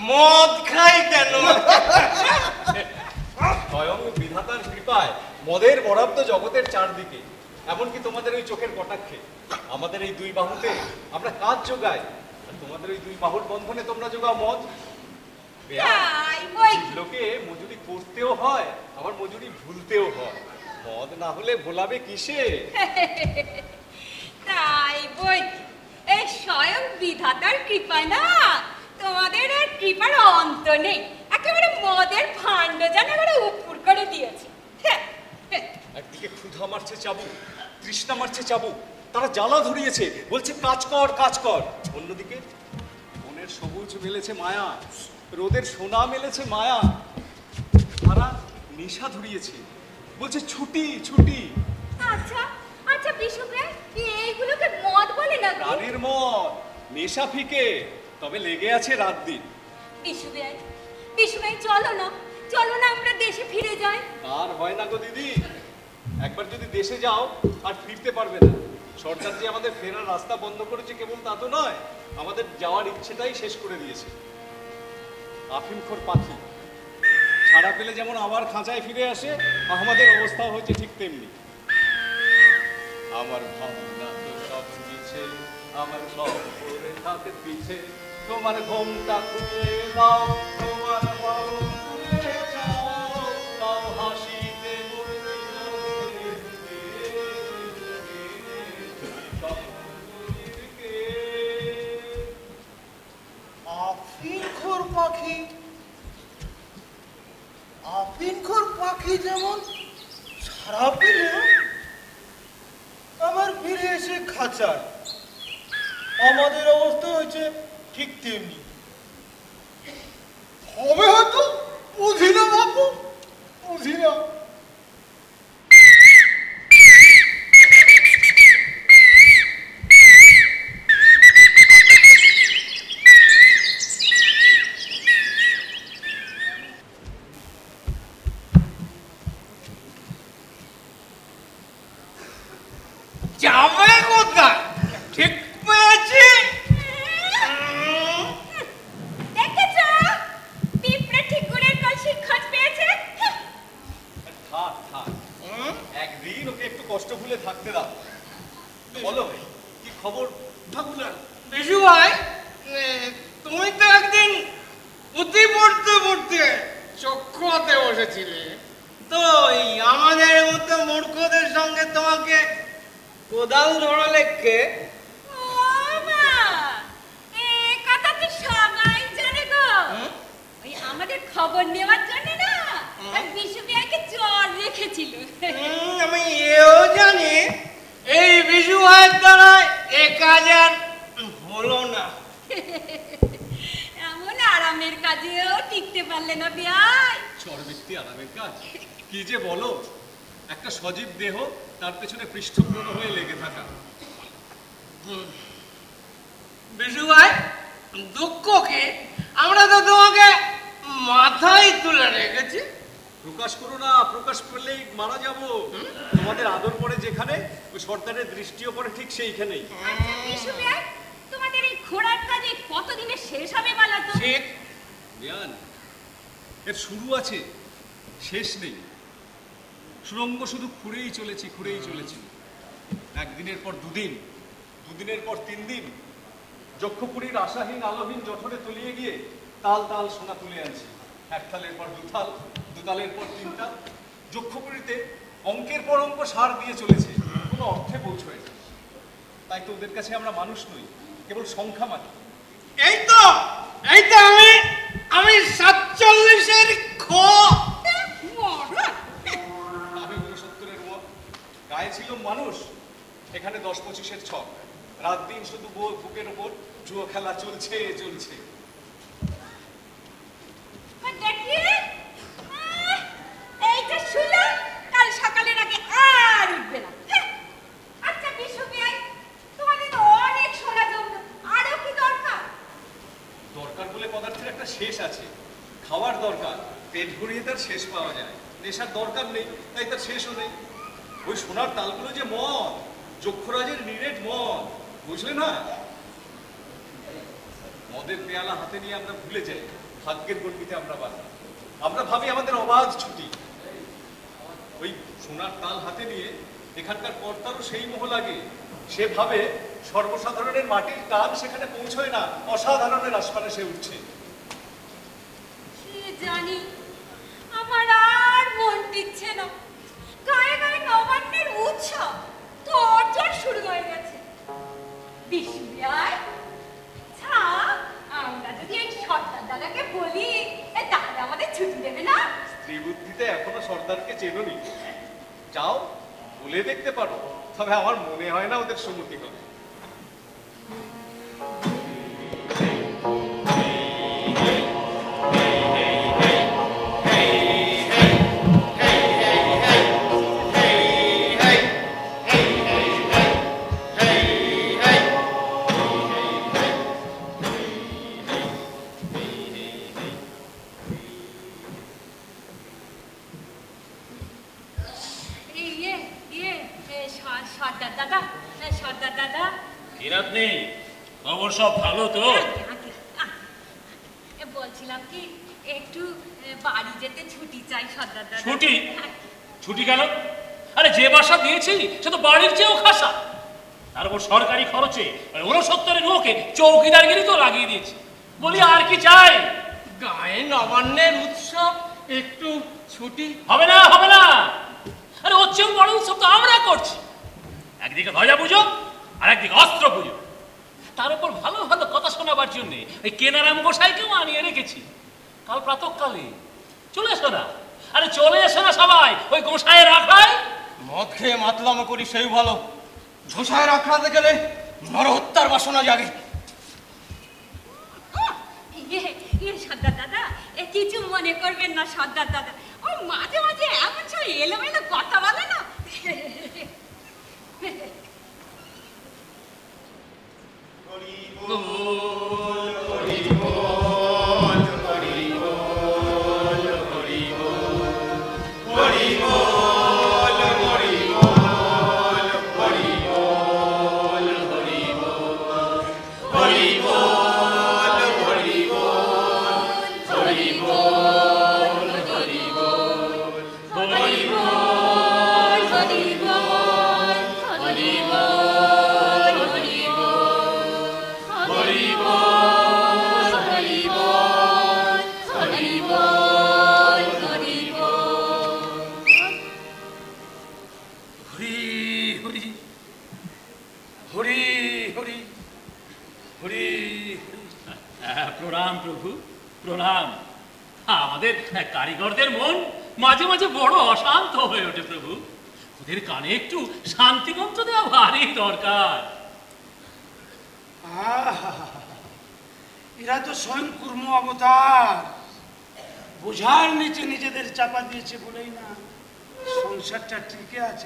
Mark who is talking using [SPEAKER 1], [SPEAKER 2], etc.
[SPEAKER 1] মদ খাই কেন?
[SPEAKER 2] স্বয়ং বিধাতার কৃপায় মদের বরাদ্দ জগতের চারদিকে, এমনকি তোমাদের ওই চোখের কটাক্ষে। আমাদের এই দুই বাহুতে আমরা কাজ যোগাই, আর তোমাদের ওই দুই বাহুর বন্ধনে তোমরা যোগাও মদ। লোকে মজুরি করতেও হয়, আবার মজুরি ভুলতেও হয়। মদ না হলে ভোলাবে কিসে?
[SPEAKER 3] তাই বই, এই স্বয়ং বিধাতার কৃপায় না তোমাদের আর কৃপার অন্ত নেই। একেবারে মদের ভাণ্ড যেন এবারে উপর করে দিয়েছে।
[SPEAKER 2] একদিকে ক্ষুধা মারছে চাবু, তৃষ্ণা মারছে চাবু, তারা জ্বালা ধরিয়েছে, বলছে কাজ কর কাজ কর। অন্যদিকে বনের সবুজ মেলেছে মায়া, রোদের সোনা মেলেছে মায়া, তারা নেশা ধরিয়েছে, বলছে ছুটি ছুটি।
[SPEAKER 3] আচ্ছা আচ্ছা বিশু ভাই, এইগুলোকে মদ বলে না?
[SPEAKER 2] প্রাণের মদ, নেশা ফিকে, তবে লেগে আছে রাত দিন।
[SPEAKER 3] বিশু ভাই চলো না আমরা দেশে ফিরে যাই।
[SPEAKER 2] আর হয় না গো দিদি, একবার যদি দেশে যাও আর ফিরতে পারবে না। সরকার যে আমাদের ফেরার রাস্তা বন্ধ করেছে কেবল তা তো নয়, আমাদের যাওয়ার ইচ্ছেটাই শেষ করে দিয়েছে। আফিমখোর পাখি ছাড়া পেলে যেমন আবার খাঁচায় ফিরে আসে, আমাদের অবস্থা হয়েছে ঠিক তেমনি। আমার ভাবনা তো সব মিছে, আমার সব পড়ে থাকে পিছে, তোমার ঘোমটা খুলে দাও, তোমার বাহু তুলে যাও, তাও হাসিতে
[SPEAKER 4] আফিনখোর পাখি, আফিনখোর পাখি যেমন ছাড়া পেলে আমার ফিরে এসে খাঁচায়, আমাদের অবস্থা হয়েছে ঠিক তেমনি হবে হয়তো। বুঝি না বাবু, বুঝি না।
[SPEAKER 1] যাবে কোথায়? ঠিক পেয়েছি।
[SPEAKER 3] দেখেছো পিঁপড়ে ঠিক গুড়ের কলসি খোঁজ পেয়েছে।
[SPEAKER 2] থাক থাক, একদিন ওকে একটু কষ্ট ভুলে থাকতে দাও। বলো কি খবর ঠাকুরা?
[SPEAKER 1] বিশু ভাই, তুমি তো একদিন পুঁথি পড়তে পড়তে চক্ষু হতে বসেছিলে, তো এই আমাদের মতো মূর্খদের সঙ্গে তোমাকে কোদাল ধরালে কে?
[SPEAKER 3] ও মা, এই কথা তো সবাই জানে গো। ওই আমাদের খবর নেওয়ার জন্য না ওই বিশু ভাইকে জ্বর রেখেছিল।
[SPEAKER 1] আমি এও জানি এই বিশু ভাইয়ের দ্বারা এ কাজ আর হলো না।
[SPEAKER 3] এমন আরামের কাজেও টিকতে পারলে না ভাই।
[SPEAKER 2] চরবৃত্তি আরামের কাজ কি যে বলো, একটা সজীব দেহ, তার পেছনে পৃষ্ঠপোষক হয়ে লেগে থাকা।
[SPEAKER 1] বিশু ভাই, দুঃখ কি আমরা তো তোমাকে মাথায় তুলে রেখেছি।
[SPEAKER 2] প্রকাশ করো না, প্রকাশ করলেই মারা যাব। তোমাদের আদর পড়ে যেখানে, ওই সর্দারের দৃষ্টিও পড়ে ঠিক সেইখানেই।
[SPEAKER 3] আচ্ছা বিশু ভাই, তোমাদের এই ঘোড়ার কাজে কতদিনে শেষ হবে বলো তো?
[SPEAKER 1] ঠিক
[SPEAKER 2] জ্ঞান, এর শুরু আছে, শেষ নেই। সুরঙ্গ শুধু খুঁড়েই চলেছি, খুঁড়েই চলেছি। একদিনের পর দুদিন, দুদিনের পর 3 দিন, যক্ষপুরীর আশাহীন আলোহীন জঠরে তলিয়ে গিয়ে তাল তাল সোনা তুলে আনছি। এক তালের পর দুতাল, দুতালের পর 3 তাল। যক্ষপুরীতে অঙ্কের পর অঙ্ক সার দিয়ে চলেছে, কোনো অর্থে পৌঁছয় না। তাই তো ওদের কাছে আমরা মানুষ নই, কেবল সংখ্যা মাত্র।
[SPEAKER 1] এই তো আমি 47-এর খ।
[SPEAKER 2] আমি 69-এর ম। গায়ে ছিল মানুষ, এখানে 10-25-এর ছক। রাত দিন শুধু বুকের ওপর জুয়ো খেলা চলছে চলছে।
[SPEAKER 3] এইটা শুলে কাল সকালের আগে আর উঠবে না। আচ্ছা বিশু ভাই, তোমাদের তো অনেক সোনা জমলো, আরো কি দরকার?
[SPEAKER 2] দরকার বলে পদার্থের একটা শেষ আছে। খাওয়ার দরকার, পেট ভরিয়ে তার শেষ পাওয়া যায়। নেশার দরকার নেই, তাই তার শেষও নেই। ওই সোনার তালগুলো যে মদ, যক্ষরাজের নিরেট মদ, বুঝলে না? মদের পেয়ালা হাতে নিয়ে আমরা ভুলে যাই ভাগ্যের গণ্ডিতে আমরা বাঁধি। আমরা ভাবি আমাদের অবাধ ছুটি। ওই সোনার তাল হাতে নিয়ে এখানকার কর্তারও সেই মোহ লাগে। সেভাবে সর্বসাধারণের মাটির টান সেখানে পৌঁছয় না, অসাধারণের আসমানে সে উঠছে।
[SPEAKER 3] কি জানি, আমার আর মন টিকছে না। গায়ে গায়ে নবান্নের উৎসব তোড়জোড় শুরু হয়ে গেছে। বিশুবিয়ায় আমরা যদি এই সর্দার দাদাকে বলি, তাহলে আমাদের ছুটি দেবে না।
[SPEAKER 2] স্ত্রী বুদ্ধিতে এখনো সর্দারকে চেনোনি। যাও, বলে দেখতে পারো, তবে আমার মনে হয় না ওদের সম্মতি হবে।
[SPEAKER 3] সর্দার দাদা,
[SPEAKER 5] কিরাত নেই, খবর সব ভালো তো?
[SPEAKER 3] বলছিলাম কি, একটু বাড়ি যেতে ছুটি চাই সর্দার দাদা।
[SPEAKER 5] ছুটি? ছুটি কেন? আরে যে বাসা দিয়েছি সে তো বাড়ির চেয়েও খাসা। তার উপর সরকারি খরচে 69 লোকে চৌকিদারগিরি তো লাগিয়ে দিয়েছি। বলি আর কি চাই?
[SPEAKER 1] গায়ে নবান্নের উৎসব, একটু ছুটি।
[SPEAKER 5] হবে না, হবে না। আরে ওর চেয়েও বড় উৎসব তো আমরা করছি। একদিকে ধ্বজা পুজো আর একদিকে অস্ত্র পুজো। তার উপর ভালো ভালো কথা শোনাবার জন্য ওই কেনারাম গোসাইকেও আনিয়ে রেখেছি। কাল প্রাতঃকালে চলে এসো না। আরে চলে এসো না সবাই, ওই গোসাইয়ের আখড়ায়।
[SPEAKER 1] মদ খেয়ে মাতলামো করি সেই ভালো, গোসাইয়ের আখড়াতে গেলে নরহত্যার বাসনা জাগে।
[SPEAKER 3] সর্দার দাদা, কিছু মনে করবেন না সর্দার দাদা। ও মাঝে মাঝে এমন সব এলোমেলো কথা বলে না।
[SPEAKER 5] প্রণাম প্রভু, প্রণাম। আমাদের কারিগরদের মন মাঝে মাঝে বড় অশান্ত হয়ে ওঠে প্রভু। ওদের কানে একটু শান্তি মন্ত্র দেওয়া ভারী দরকার।
[SPEAKER 6] এরা তো স্বয়ং কুর্ম অবতার। বোঝার নিচে নিজেদের চাপা দিয়েছে বলেই না সংসারটা টিকে আছে।